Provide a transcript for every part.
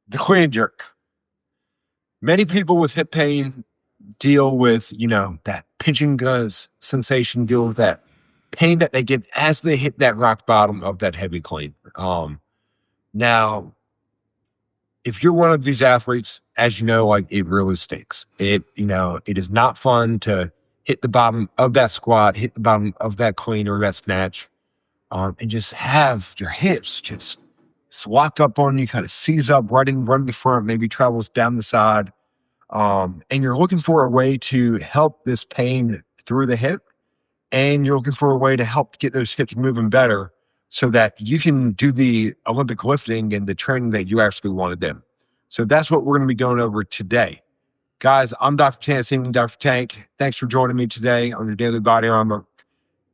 The clean and jerk. Many people with hip pain deal with, that pinching sensation, deal with that pain that they get as they hit that rock bottom of that heavy clean. Now, if you're one of these athletes, as you know, like it really stinks. It is not fun to hit the bottom of that squat, hit the bottom of that clean or that snatch, and just have your hips just lock up on you, kind of seize up, run the front, maybe travels down the side. And you're looking for a way to help this pain through the hip, and you're looking for a way to help get those hips moving better so that you can do the Olympic lifting and the training that you actually want to do. So that's what we're going to be going over today. Guys, I'm Dr. Tank, Dr. Tank. Thanks for joining me today on your Daily Body Armor.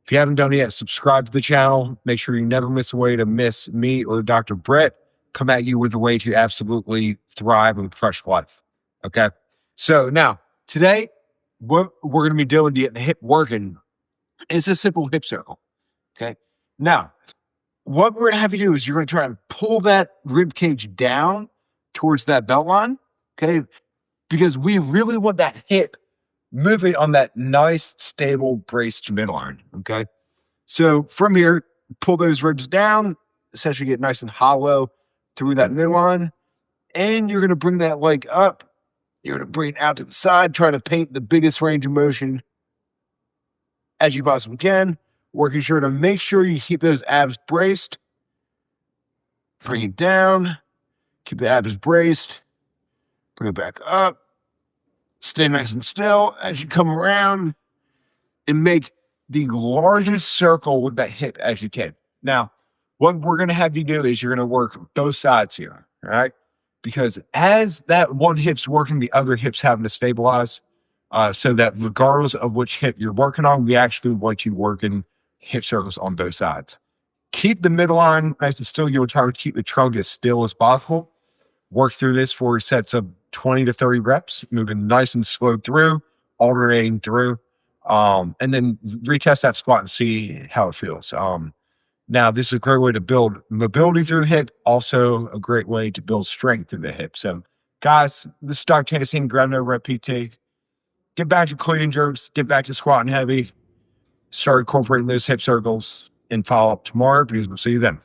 If you haven't done it yet, subscribe to the channel. Make sure you never miss a way to miss me or Dr. Brett come at you with a way to absolutely thrive and crush life. Okay? So now, today, what we're going to be doing to get the hip working is a simple hip circle. Okay? Now, what we're going to have you do is you're going to try and pull that rib cage down towards that belt line. Okay? Because we really want that hip moving on that nice, stable, braced midline. Okay? So from here, pull those ribs down, essentially get nice and hollow through that midline. And you're going to bring that leg up. You're going to bring it out to the side, trying to paint the biggest range of motion as you possibly can, working sure to make sure you keep those abs braced. Bring it down, keep the abs braced, bring it back up, stay nice and still as you come around, and make the largest circle with that hip as you can. Now, what we're going to have you do is you're going to work both sides here, all right? Because as that one hip's working, the other hip's having to stabilize, so that regardless of which hip you're working on, we actually want you working hip circles on both sides. Keep the midline nice and still. You'll try to keep the trunk as still as possible. Work through this for sets of 20 to 30 reps, moving nice and slow through, alternating through, and then retest that squat and see how it feels. Now, this is a great way to build mobility through the hip, also a great way to build strength through the hip. So, guys, this is Dr. Tank, Ground No Rep PT. Get back to clean and jerks, get back to squatting heavy, start incorporating those hip circles, and follow up tomorrow because we'll see you then.